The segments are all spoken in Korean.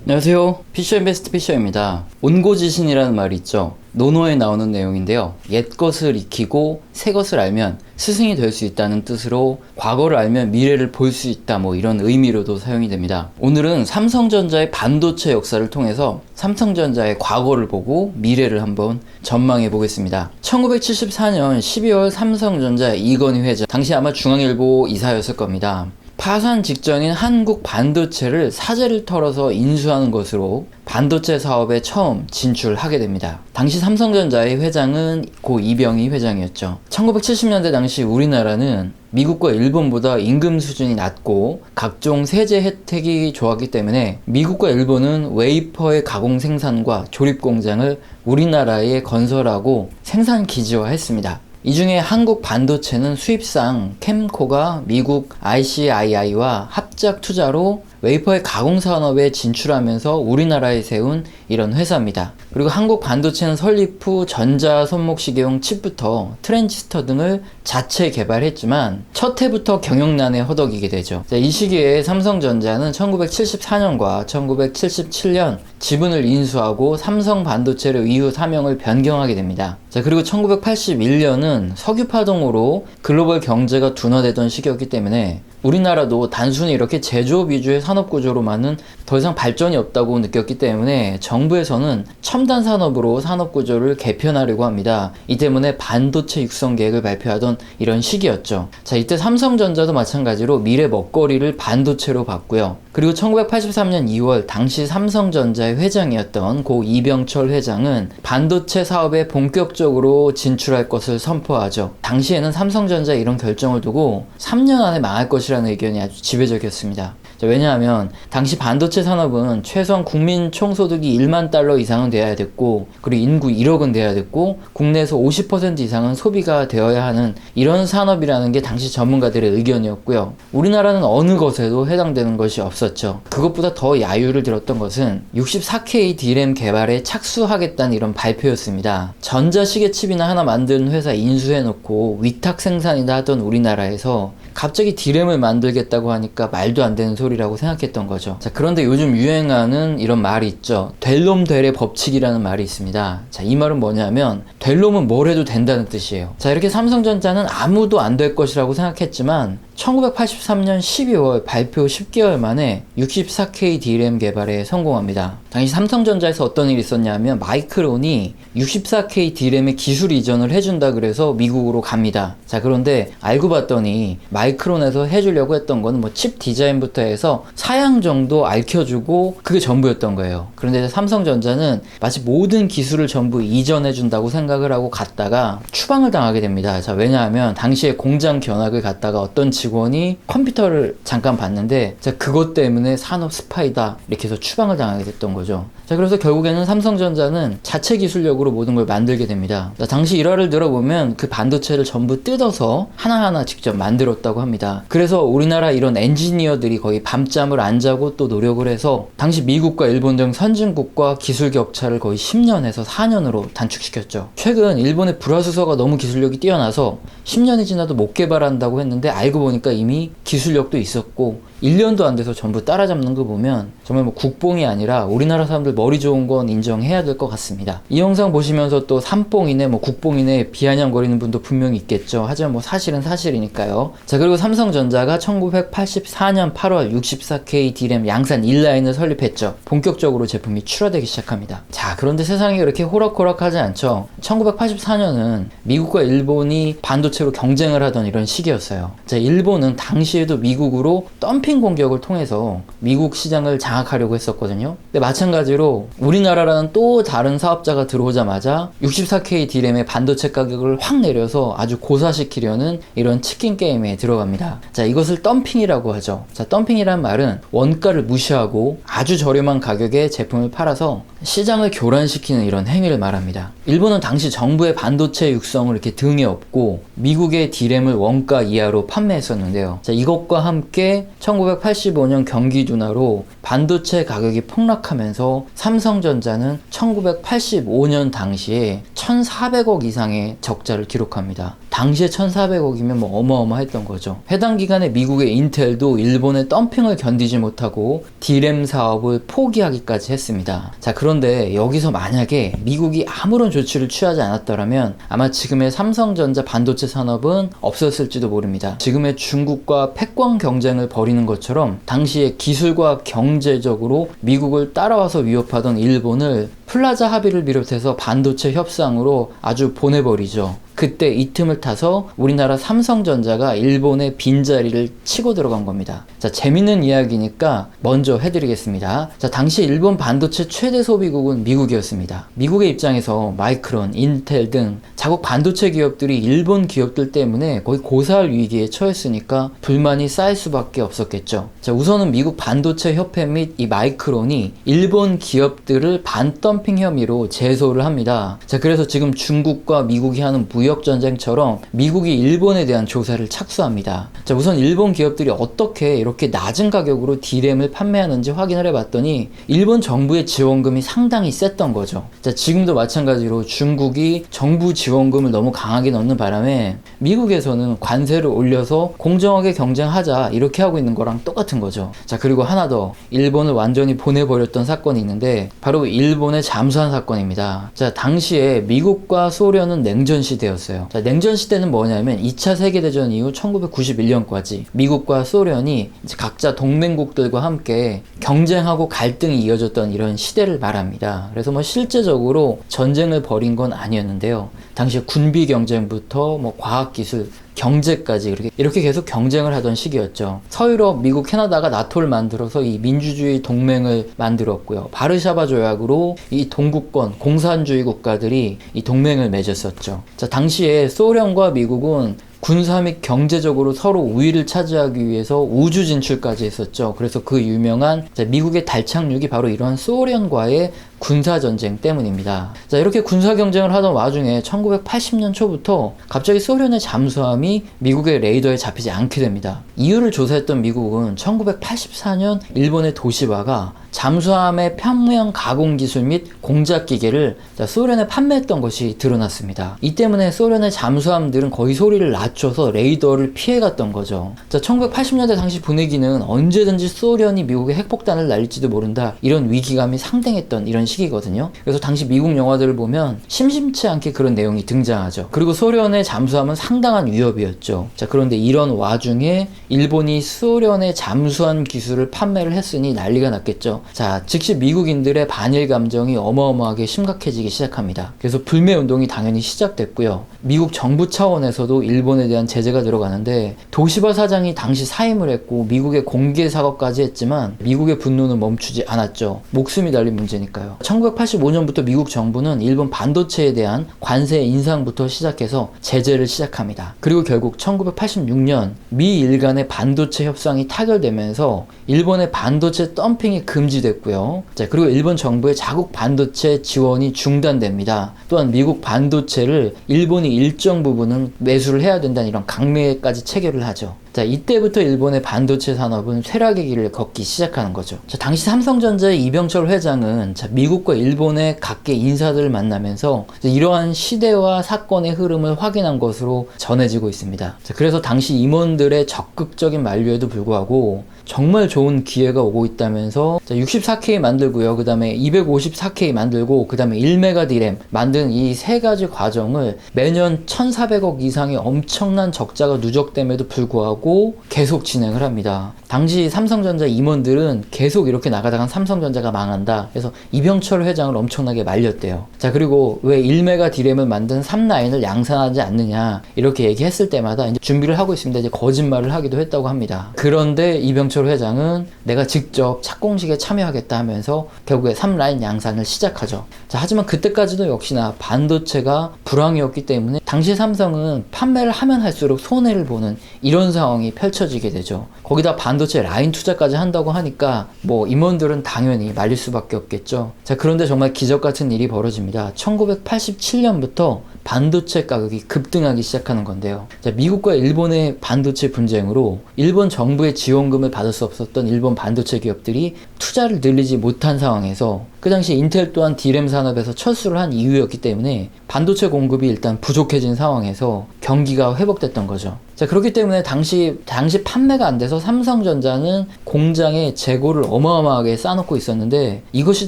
안녕하세요. 피셔인베스트 피셔입니다. 온고지신이라는 말이 있죠. 논어에 나오는 내용인데요. 옛 것을 익히고 새 것을 알면 스승이 될 수 있다는 뜻으로 과거를 알면 미래를 볼 수 있다, 이런 의미로도 사용이 됩니다. 오늘은 삼성전자의 반도체 역사를 통해서 삼성전자의 과거를 보고 미래를 한번 전망해 보겠습니다. 1974년 12월 삼성전자 이건희 회장, 당시 아마 중앙일보 이사였을 겁니다. 파산 직전인 한국 반도체를 사재를 털어서 인수하는 것으로 반도체 사업에 처음 진출하게 됩니다. 당시 삼성전자의 회장은 고 이병희 회장이었죠. 1970년대 당시 우리나라는 미국과 일본보다 임금 수준이 낮고 각종 세제 혜택이 좋았기 때문에 미국과 일본은 웨이퍼의 가공 생산과 조립 공장을 우리나라에 건설하고 생산 기지화했습니다. 이 중에 한국 반도체는 수입상 캠코가 미국 ICII와 합작 투자로 웨이퍼의 가공 산업에 진출하면서 우리나라에 세운 이런 회사입니다. 그리고 한국 반도체는 설립 후 전자 손목시계용 칩부터 트랜지스터 등을 자체 개발했지만 첫 해부터 경영난에 허덕이게 되죠. 이 시기에 삼성전자는 1974년과 1977년 지분을 인수하고 삼성 반도체를 이후 사명을 변경하게 됩니다. 그리고 1981년은 석유파동으로 글로벌 경제가 둔화되던 시기였기 때문에 우리나라도 단순히 이렇게 제조업 위주의 산업구조로만은 더 이상 발전이 없다고 느꼈기 때문에 정부에서는 첨단 산업으로 산업구조를 개편하려고 합니다. 이 때문에 반도체 육성 계획을 발표하던 이런 시기였죠. 이때 삼성전자도 마찬가지로 미래 먹거리를 반도체로 봤고요. 그리고 1983년 2월 당시 삼성전자의 회장이었던 고 이병철 회장은 반도체 사업에 본격적으로 진출할 것을 선포하죠. 당시에는 삼성전자의 이런 결정을 두고 3년 안에 망할 것이라는 의견이 아주 지배적이었습니다. 왜냐하면 당시 반도체 산업은 최소한 국민 총소득이 1만 달러 이상은 돼야 됐고, 그리고 인구 1억은 돼야 됐고, 국내에서 50% 이상은 소비가 되어야 하는 이런 산업이라는 게 당시 전문가들의 의견이었고요. 우리나라는 어느 것에도 해당되는 것이 없었죠. 그것보다 더 야유를 들었던 것은 64K D램 개발에 착수하겠다는 이런 발표였습니다. 전자시계 칩이나 하나 만드는 회사 인수해놓고 위탁 생산이다 하던 우리나라에서 갑자기 D램을 만들겠다고 하니까 말도 안 되는 소리라고 생각했던 거죠. 그런데 요즘 유행하는 이런 말이 있죠. 될 놈 되래 법칙이라는 말이 있습니다. 이 말은 뭐냐면 될 놈은 뭘 해도 된다는 뜻이에요. 이렇게 삼성전자는 아무도 안 될 것이라고 생각했지만 1983년 12월 발표 10개월 만에 64K D램 개발에 성공합니다. 당시 삼성전자에서 어떤 일이 있었냐면 마이크론이 64K D램의 기술 이전을 해준다 그래서 미국으로 갑니다. 그런데 알고 봤더니 마이크론에서 해주려고 했던 거는 칩 디자인부터 해서 사양 정도 알려주고 그게 전부였던 거예요. 그런데 삼성전자는 마치 모든 기술을 전부 이전해준다고 생각을 하고 갔다가 추방을 당하게 됩니다. 왜냐하면 당시에 공장 견학을 갔다가 어떤 직원이 컴퓨터를 잠깐 봤는데 그것 때문에 산업 스파이다 이렇게 해서 추방을 당하게 됐던 거죠. 그래서 결국에는 삼성전자는 자체 기술력으로 모든 걸 만들게 됩니다. 당시 일화를 들어보면 그 반도체를 전부 뜯어서 하나하나 직접 만들었다고 합니다. 그래서 우리나라 이런 엔지니어들이 거의 밤잠을 안 자고 또 노력을 해서 당시 미국과 일본 등 선진국과 기술 격차를 거의 10년에서 4년으로 단축시켰죠. 최근 일본의 불화수소가 너무 기술력이 뛰어나서 10년이 지나도 못 개발한다고 했는데 알고 보니까 이미 기술력도 있었고 1년도 안 돼서 전부 따라잡는 거 보면 정말 국뽕이 아니라 우리나라 사람들 머리 좋은 건 인정해야 될 것 같습니다. 이 영상 보시면서 또 삼뽕이네 국뽕이네 비아냥거리는 분도 분명히 있겠죠. 하지만 사실은 사실이니까요. 그리고 삼성전자가 1984년 8월 64K D램 양산 1라인을 설립했죠. 본격적으로 제품이 출하되기 시작합니다. 그런데 세상이 이렇게 호락호락하지 않죠. 1984년은 미국과 일본이 반도체로 경쟁을 하던 이런 시기였어요. 일본은 당시에도 미국으로 덤핑 공격을 통해서 미국 시장을 장악하려고 했었거든요. 근데 마찬가지로 우리나라라는 또 다른 사업자가 들어오자마자 64K D램의 반도체 가격을 확 내려서 아주 고사시키려는 이런 치킨 게임에 들어갑니다. 이것을 덤핑이라고 하죠. 덤핑이란 말은 원가를 무시하고 아주 저렴한 가격에 제품을 팔아서 시장을 교란시키는 이런 행위를 말합니다. 일본은 당시 정부의 반도체 육성을 이렇게 등에 업고 미국의 D램을 원가 이하로 판매했었는데요. 자, 이것과 함께 1985년 경기 둔화로 반도체 가격이 폭락하면서 삼성전자는 1985년 당시에 1,400억 이상의 적자를 기록합니다. 당시에 1,400억이면 뭐 어마어마했던 거죠. 해당 기간에 미국의 인텔도 일본의 덤핑을 견디지 못하고 D램 사업을 포기하기까지 했습니다. 자, 그런데 여기서 만약에 미국이 아무런 조치를 취하지 않았더라면 아마 지금의 삼성전자 반도체 산업은 없었을지도 모릅니다. 지금의 중국과 패권 경쟁을 벌이는 것처럼 당시에 기술과 경제적으로 미국을 따라와서 위협하던 일본을 플라자 합의를 비롯해서 반도체 협상으로 아주 보내버리죠. 그때 이 틈을 타서 우리나라 삼성전자가 일본의 빈자리를 치고 들어간 겁니다. 자, 재밌는 이야기니까 먼저 해드리겠습니다. 자, 당시 일본 반도체 최대 소비국은 미국이었습니다. 미국의 입장에서 마이크론, 인텔 등 자국 반도체 기업들이 일본 기업들 때문에 거의 고사할 위기에 처했으니까 불만이 쌓일 수밖에 없었겠죠. 자, 우선은 미국 반도체 협회 및 이 마이크론이 일본 기업들을 반덤핑 혐의로 제소를 합니다. 자, 그래서 지금 중국과 미국이 하는 무역전쟁처럼 미국이 일본에 대한 조사를 착수합니다. 자, 우선 일본 기업들이 어떻게 이렇게 낮은 가격으로 D램을 판매하는지 확인을 해봤더니 일본 정부의 지원금이 상당히 셌던 거죠. 자, 지금도 마찬가지로 중국이 정부 지원금을 너무 강하게 넣는 바람에 미국에서는 관세를 올려서 공정하게 경쟁하자 이렇게 하고 있는 거랑 똑같은 거죠. 자, 그리고 하나 더, 일본을 완전히 보내버렸던 사건이 있는데 바로 일본의 잠수함 사건입니다. 자, 당시에 미국과 소련은 냉전 시대였어요. 자, 냉전 시대는 뭐냐면 2차 세계대전 이후 1991년까지 미국과 소련이 이제 각자 동맹국들과 함께 경쟁하고 갈등이 이어졌던 이런 시대를 말합니다. 그래서 뭐 실제적으로 전쟁을 벌인 건 아니었는데요. 당시에 군비 경쟁부터 뭐 과학기술, 경제까지 이렇게 계속 경쟁을 하던 시기였죠. 서유럽, 미국, 캐나다가 나토를 만들어서 이 민주주의 동맹을 만들었고요. 바르샤바 조약으로 이 동구권 공산주의 국가들이 이 동맹을 맺었었죠. 자, 당시에 소련과 미국은 군사 및 경제적으로 서로 우위를 차지하기 위해서 우주 진출까지 했었죠. 그래서 그 유명한 미국의 달 착륙이 바로 이런 소련과의 군사전쟁 때문입니다. 자, 이렇게 군사경쟁을 하던 와중에 1980년 초부터 갑자기 소련의 잠수함이 미국의 레이더에 잡히지 않게 됩니다. 이유를 조사했던 미국은 1984년 일본의 도시바가 잠수함의 편무형 가공 기술 및 공작 기계를 소련에 판매했던 것이 드러났습니다. 이 때문에 소련의 잠수함들은 거의 소리를 낮춰서 레이더를 피해갔던 거죠. 자, 1980년대 당시 분위기는 언제든지 소련이 미국에 핵폭탄을 날릴지도 모른다, 이런 위기감이 상당했던 이런 시기거든요. 그래서 당시 미국 영화들을 보면 심심치 않게 그런 내용이 등장하죠. 그리고 소련의 잠수함은 상당한 위협이었죠. 자, 그런데 이런 와중에 일본이 소련의 잠수함 기술을 판매를 했으니 난리가 났겠죠. 자, 즉시 미국인들의 반일 감정이 어마어마하게 심각해지기 시작합니다. 그래서 불매 운동이 당연히 시작됐고요. 미국 정부 차원에서도 일본에 대한 제재가 들어가는데 도시바 사장이 당시 사임을 했고 미국의 공개 사과까지 했지만 미국의 분노는 멈추지 않았죠. 목숨이 달린 문제니까요. 1985년부터 미국 정부는 일본 반도체에 대한 관세 인상부터 시작해서 제재를 시작합니다. 그리고 결국 1986년 미일 간의 반도체 협상이 타결되면서 일본의 반도체 덤핑이 금지됐고요. 자, 그리고 일본 정부의 자국 반도체 지원이 중단됩니다. 또한 미국 반도체를 일본이 일정 부분은 매수를 해야 된다는 이런 강매까지 체결을 하죠. 자, 이때부터 일본의 반도체 산업은 쇠락의 길을 걷기 시작하는 거죠. 자, 당시 삼성전자의 이병철 회장은 미국과 일본의 각계 인사들을 만나면서 이러한 시대와 사건의 흐름을 확인한 것으로 전해지고 있습니다. 자, 그래서 당시 임원들의 적극적인 만류에도 불구하고 정말 좋은 기회가 오고 있다면서 64K 만들고요. 그 다음에 254K 만들고 그 다음에 1메가 D램 만든 이 세 가지 과정을 매년 1,400억 이상의 엄청난 적자가 누적됨에도 불구하고 계속 진행을 합니다. 당시 삼성전자 임원들은 계속 이렇게 나가다간 삼성전자가 망한다, 그래서 이병철 회장을 엄청나게 말렸대요. 자, 그리고 왜 1메가 D램을 만든 3라인을 양산하지 않느냐 이렇게 얘기했을 때마다 이제 준비를 하고 있습니다. 이제 거짓말을 하기도 했다고 합니다. 그런데 이병철 이병철 회장은 내가 직접 착공식에 참여하겠다 하면서 결국에 3라인 양산을 시작하죠. 자, 하지만 그때까지도 역시나 반도체가 불황이었기 때문에 당시 삼성은 판매를 하면 할수록 손해를 보는 이런 상황이 펼쳐지게 되죠. 거기다 반도체 라인 투자까지 한다고 하니까 뭐 임원들은 당연히 말릴 수밖에 없겠죠. 자, 그런데 정말 기적 같은 일이 벌어집니다. 1987년부터 반도체 가격이 급등하기 시작하는 건데요. 자, 미국과 일본의 반도체 분쟁으로 일본 정부의 지원금을 받을 수 없었던 일본 반도체 기업들이 투자를 늘리지 못한 상황에서 그 당시 인텔 또한 D램 산업에서 철수를 한 이유였기 때문에 반도체 공급이 일단 부족해진 상황에서 경기가 회복됐던 거죠. 자, 그렇기 때문에 당시 판매가 안 돼서 삼성전자는 공장에 재고를 어마어마하게 쌓아놓고 있었는데 이것이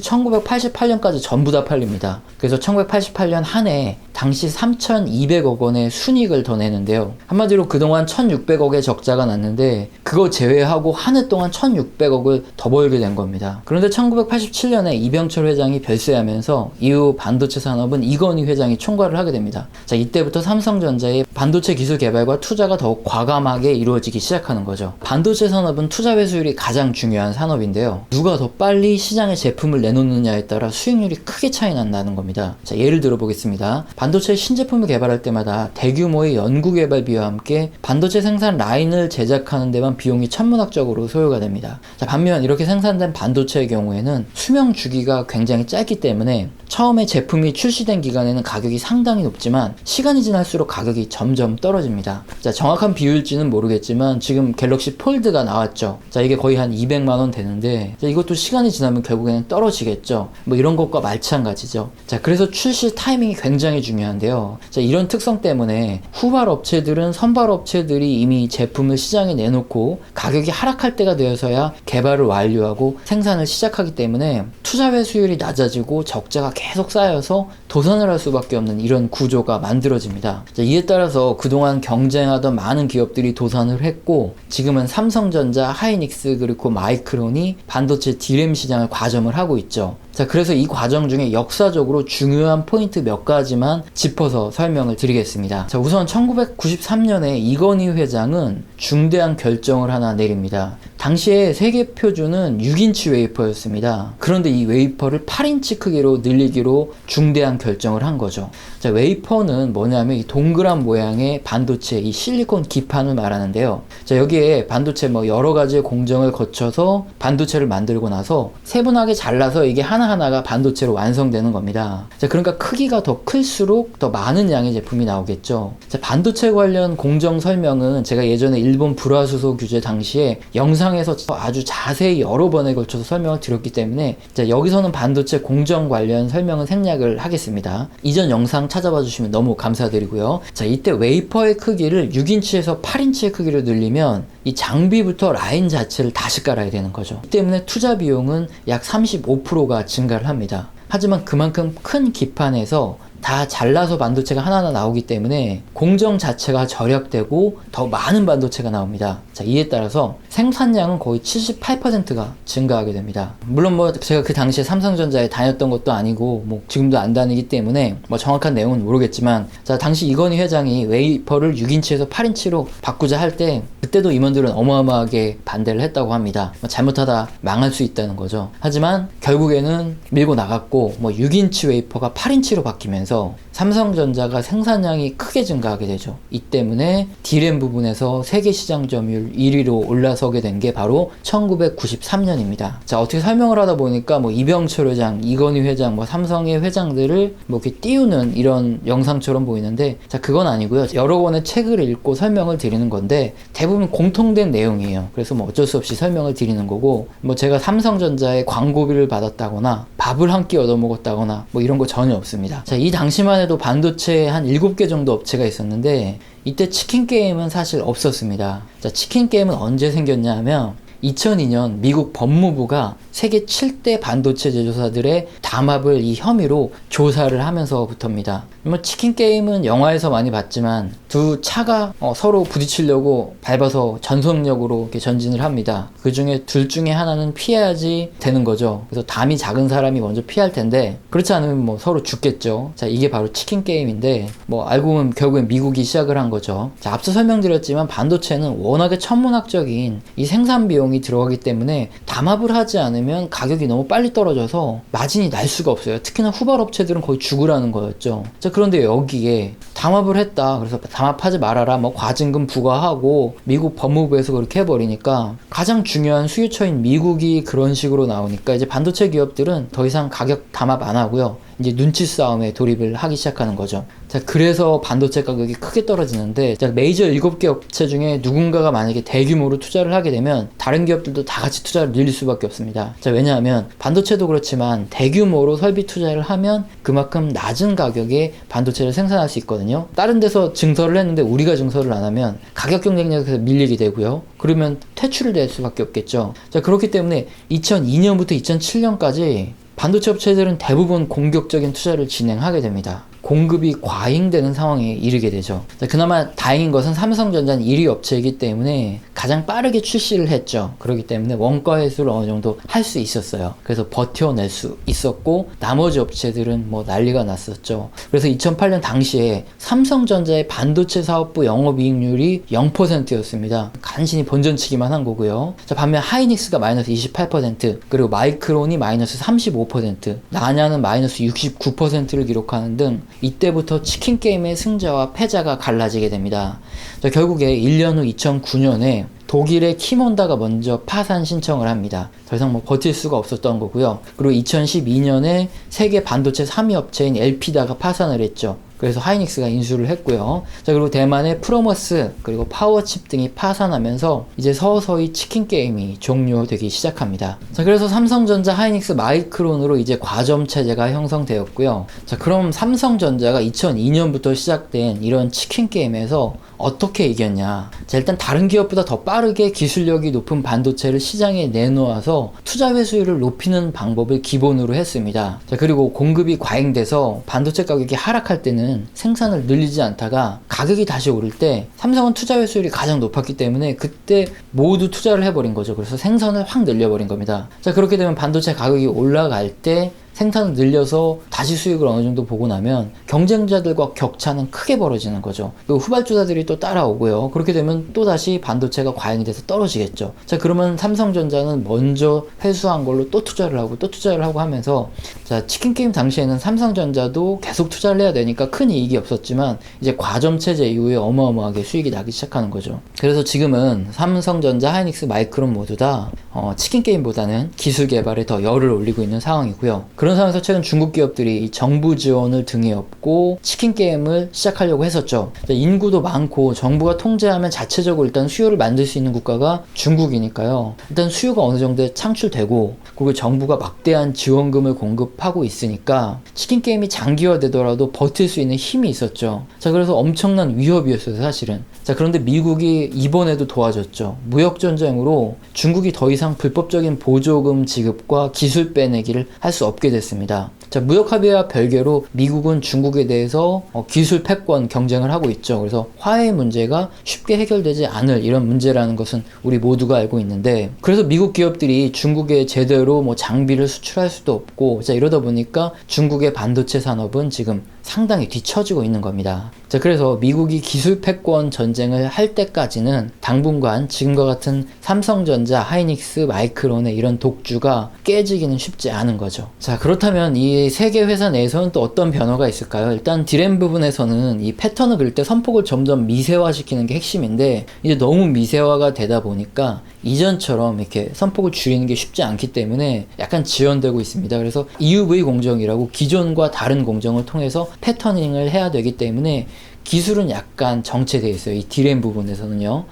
1988년까지 전부 다 팔립니다. 그래서 1988년 한 해 당시 3,200억 원의 순이익을 더 내는데요. 한마디로 그동안 1,600억의 적자가 났는데 그거 제외하고 한 해 동안 1,600억을 더 벌게 된 겁니다. 그런데 1987년에 이병철 회장이 별세하면서 이후 반도체 산업은 이건희 회장이 총괄을 하게 됩니다. 자, 이때부터 삼성전자의 반도체 기술 개발과 투자가 더욱 과감하게 이루어지기 시작하는 거죠. 반도체 산업은 투자 회수율이 가장 중요한 산업인데요. 누가 더 빨리 시장에 제품을 내놓느냐에 따라 수익률이 크게 차이 난다는 겁니다. 자, 예를 들어 보겠습니다. 반도체 신제품을 개발할 때마다 대규모의 연구개발비와 함께 반도체 생산 라인을 제작하는 데만 비용이 천문학적으로 소요가 됩니다. 자, 반면 이렇게 생산된 반도체의 경우에는 수명 주기가 굉장히 짧기 때문에 처음에 제품이 출시된 기간에는 가격이 상당히 높지만 시간이 지날수록 가격이 점점 떨어집니다. 자, 정확한 비율지는 모르겠지만 지금 갤럭시 폴드가 나왔죠. 자, 이게 거의 한 200만원 되는데 자, 이것도 시간이 지나면 결국에는 떨어지겠죠. 뭐 이런 것과 마찬가지죠. 자, 그래서 출시 타이밍이 굉장히 중요한데요. 자, 이런 특성 때문에 후발 업체들은 선발 업체들이 이미 제품을 시장에 내놓고 가격이 하락할 때가 되어서야 개발을 완료하고 생산을 시작하기 때문에 투자 회수율이 낮아지고 적자가 계속 쌓여서 도산을 할 수밖에 없는 이런 구조가 만들어집니다. 자, 이에 따라서 그동안 경쟁하던 많은 기업들이 도산을 했고 지금은 삼성전자, 하이닉스 그리고 마이크론이 반도체 D램 시장을 과점을 하고 있죠. 자, 그래서 이 과정 중에 역사적으로 중요한 포인트 몇 가지만 짚어서 설명을 드리겠습니다. 자, 우선 1993년에 이건희 회장은 중대한 결정을 하나 내립니다. 당시에 세계 표준은 6인치 웨이퍼였습니다. 그런데 이 웨이퍼를 8인치 크기로 늘리기로 중대한 결정을 한 거죠. 자, 웨이퍼는 뭐냐면 이 동그란 모양의 반도체, 이 실리콘 기판을 말하는데요. 자, 여기에 반도체 뭐 여러 가지의 공정을 거쳐서 반도체를 만들고 나서 세분하게 잘라서 이게 하나하나가 반도체로 완성되는 겁니다. 자, 그러니까 크기가 더 클수록 더 많은 양의 제품이 나오겠죠. 자, 반도체 관련 공정 설명은 제가 예전에 일본 불화수소 규제 당시에 영상에서 아주 자세히 여러 번에 걸쳐서 설명을 드렸기 때문에 자, 여기서는 반도체 공정 관련 설명은 생략을 하겠습니다. 이전 영상 찾아봐 주시면 너무 감사드리고요. 자, 이때 웨이퍼의 크기를 6인치에서 8인치의 크기로 늘리면 이 장비부터 라인 자체를 다시 깔아야 되는 거죠. 이 때문에 투자 비용은 약 35%가 증가를 합니다. 하지만 그만큼 큰 기판에서 다 잘라서 반도체가 하나하나 나오기 때문에 공정 자체가 절약되고 더 많은 반도체가 나옵니다. 자, 이에 따라서 생산량은 거의 78%가 증가하게 됩니다. 물론 뭐 제가 그 당시에 삼성전자에 다녔던 것도 아니고 뭐 지금도 안 다니기 때문에 뭐 정확한 내용은 모르겠지만 자, 당시 이건희 회장이 웨이퍼를 6인치에서 8인치로 바꾸자 할 때 그때도 임원들은 어마어마하게 반대를 했다고 합니다. 뭐 잘못하다 망할 수 있다는 거죠. 하지만 결국에는 밀고 나갔고 뭐 6인치 웨이퍼가 8인치로 바뀌면서 삼성전자가 생산량이 크게 증가하게 되죠. 이 때문에 D램 부분에서 세계 시장 점유율 1위로 올라서게 된 게 바로 1993년입니다. 자, 어떻게 설명을 하다 보니까 뭐 이병철 회장, 이건희 회장, 뭐 삼성의 회장들을 뭐 이렇게 띄우는 이런 영상처럼 보이는데 자, 그건 아니고요. 여러 권의 책을 읽고 설명을 드리는 건데 대부분 공통된 내용이에요. 그래서 뭐 어쩔 수 없이 설명을 드리는 거고 뭐 제가 삼성전자의 광고비를 받았다거나 밥을 한 끼 얻어먹었다거나 뭐 이런 거 전혀 없습니다. 자, 이 당시만 해도 반도체에 한 7개 정도 업체가 있었는데 이때 치킨게임은 사실 없었습니다. 자, 치킨게임은 언제 생겼냐 하면 2002년 미국 법무부가 세계 7대 반도체 제조사들의 담합을 이 혐의로 조사를 하면서부터입니다. 뭐 치킨게임은 영화에서 많이 봤지만 두 차가 서로 부딪히려고 밟아서 전속력으로 이렇게 전진을 합니다. 그 중에 둘 중에 하나는 피해야지 되는 거죠. 그래서 담이 작은 사람이 먼저 피할 텐데 그렇지 않으면 뭐 서로 죽겠죠. 자, 이게 바로 치킨 게임인데 뭐 알고 보면 결국엔 미국이 시작을 한 거죠. 자, 앞서 설명드렸지만 반도체는 워낙에 천문학적인 이 생산 비용이 들어가기 때문에 담합을 하지 않으면 가격이 너무 빨리 떨어져서 마진이 날 수가 없어요. 특히나 후발 업체들은 거의 죽으라는 거였죠. 자, 그런데 여기에 담합을 했다. 그래서 담합하지 말아라. 뭐 과징금 부과하고 미국 법무부에서 그렇게 해버리니까 가장 중요한 수요처인 미국이 그런 식으로 나오니까 이제 반도체 기업들은 더 이상 가격 담합 안 하고요. 이제 눈치 싸움에 돌입을 하기 시작하는 거죠. 자, 그래서 반도체 가격이 크게 떨어지는데, 자, 메이저 7개 업체 중에 누군가가 만약에 대규모로 투자를 하게 되면 다른 기업들도 다 같이 투자를 늘릴 수밖에 없습니다. 자, 왜냐하면 반도체도 그렇지만 대규모로 설비 투자를 하면 그만큼 낮은 가격에 반도체를 생산할 수 있거든요. 다른 데서 증설을 했는데 우리가 증설을 안 하면 가격 경쟁력에서 밀리게 되고요. 그러면 퇴출을 낼 수밖에 없겠죠. 자, 그렇기 때문에 2002년부터 2007년까지 반도체 업체들은 대부분 공격적인 투자를 진행하게 됩니다. 공급이 과잉되는 상황에 이르게 되죠. 자, 그나마 다행인 것은 삼성전자는 1위 업체이기 때문에 가장 빠르게 출시를 했죠. 그렇기 때문에 원가 회수를 어느 정도 할 수 있었어요. 그래서 버텨낼 수 있었고 나머지 업체들은 뭐 난리가 났었죠. 그래서 2008년 당시에 삼성전자의 반도체 사업부 영업이익률이 0%였습니다. 간신히 본전치기만 한 거고요. 자, 반면 하이닉스가 마이너스 28%, 그리고 마이크론이 마이너스 35%, 나냐는 마이너스 69%를 기록하는 등 이때부터 치킨 게임의 승자와 패자가 갈라지게 됩니다. 자, 결국에 1년 후 2009년에 독일의 킴혼다가 먼저 파산 신청을 합니다. 더 이상 뭐 버틸 수가 없었던 거고요. 그리고 2012년에 세계 반도체 3위 업체인 엘피다가 파산을 했죠. 그래서 하이닉스가 인수를 했고요. 자, 그리고 대만의 프로머스 그리고 파워칩 등이 파산하면서 이제 서서히 치킨 게임이 종료되기 시작합니다. 자, 그래서 삼성전자, 하이닉스, 마이크론으로 이제 과점 체제가 형성되었고요. 자, 그럼 삼성전자가 2002년부터 시작된 이런 치킨 게임에서 어떻게 이겼냐? 자, 일단 다른 기업보다 더 빠르게 기술력이 높은 반도체를 시장에 내놓아서 투자 회수율을 높이는 방법을 기본으로 했습니다. 자, 그리고 공급이 과잉돼서 반도체 가격이 하락할 때는 생산을 늘리지 않다가 가격이 다시 오를 때 삼성은 투자 회수율이 가장 높았기 때문에 그때 모두 투자를 해버린 거죠. 그래서 생산을 확 늘려버린 겁니다. 자, 그렇게 되면 반도체 가격이 올라갈 때 생산을 늘려서 다시 수익을 어느 정도 보고 나면 경쟁자들과 격차는 크게 벌어지는 거죠. 그리고 후발주자들이 또 따라오고요. 그렇게 되면 또 다시 반도체가 과잉이 돼서 떨어지겠죠. 자, 그러면 삼성전자는 먼저 회수한 걸로 또 투자를 하고 하면서, 자, 치킨 게임 당시에는 삼성전자도 계속 투자를 해야 되니까 큰 이익이 없었지만 이제 과점 체제 이후에 어마어마하게 수익이 나기 시작하는 거죠. 그래서 지금은 삼성전자, 하이닉스, 마이크론 모두 다 치킨 게임보다는 기술 개발에 더 열을 올리고 있는 상황이고요. 그런 상황에서 최근 중국 기업들이 정부 지원을 등에 업고 치킨 게임을 시작하려고 했었죠. 인구도 많고 정부가 통제하면 자체적으로 일단 수요를 만들 수 있는 국가가 중국이니까요. 일단 수요가 어느 정도 창출되고 그리고 정부가 막대한 지원금을 공급하고 있으니까 치킨 게임이 장기화되더라도 버틸 수 있는 힘이 있었죠. 자, 그래서 엄청난 위협이었어요, 사실은. 자, 그런데 미국이 이번에도 도와줬죠. 무역전쟁으로 중국이 더 이상 불법적인 보조금 지급과 기술 빼내기를 할 수 없게 됐습니다. 자, 무역 합의와 별개로 미국은 중국에 대해서 기술 패권 경쟁을 하고 있죠. 그래서 화해 문제가 쉽게 해결되지 않을 이런 문제라는 것은 우리 모두가 알고 있는데, 그래서 미국 기업들이 중국에 제대로 뭐 장비를 수출할 수도 없고, 자, 이러다 보니까 중국의 반도체 산업은 지금 상당히 뒤처지고 있는 겁니다. 자, 그래서 미국이 기술 패권 전쟁을 할 때까지는 당분간 지금과 같은 삼성전자, 하이닉스, 마이크론의 이런 독주가 깨지기는 쉽지 않은 거죠. 자, 그렇다면 이 세계 회사 내에서는 또 어떤 변화가 있을까요? 일단 디램 부분에서는 이 패턴을 그릴 때 선폭을 점점 미세화시키는 게 핵심인데, 이제 너무 미세화가 되다 보니까 이전처럼 이렇게 선폭을 줄이는 게 쉽지 않기 때문에 약간 지연되고 있습니다. 그래서 EUV 공정이라고 기존과 다른 공정을 통해서 패터닝을 해야 되기 때문에 기술은 약간 정체되어 있어요. 이 디램 부분에서는요.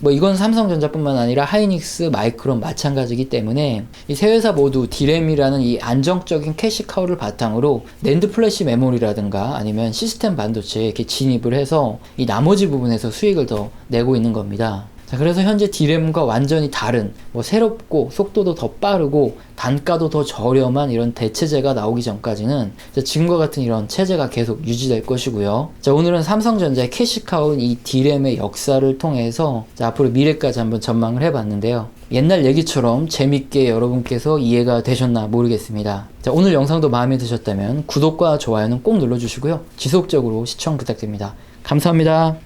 뭐 이건 삼성전자뿐만 아니라 하이닉스, 마이크론 마찬가지이기 때문에 이 세 회사 모두 디램이라는 이 안정적인 캐시카우를 바탕으로 낸드 플래시 메모리라든가 아니면 시스템 반도체에 이렇게 진입을 해서 이 나머지 부분에서 수익을 더 내고 있는 겁니다. 자, 자, 그래서 현재 D램과 완전히 다른, 새롭고 속도도 더 빠르고 단가도 더 저렴한 이런 대체제가 나오기 전까지는 지금과 같은 이런 체제가 계속 유지될 것이고요. 자, 오늘은 삼성전자의 캐시카우인 이 D램의 역사를 통해서 앞으로 미래까지 한번 전망을 해봤는데요. 옛날 얘기처럼 재밌게 여러분께서 이해가 되셨나 모르겠습니다. 자, 오늘 영상도 마음에 드셨다면 구독과 좋아요는 꼭 눌러주시고요. 지속적으로 시청 부탁드립니다. 감사합니다.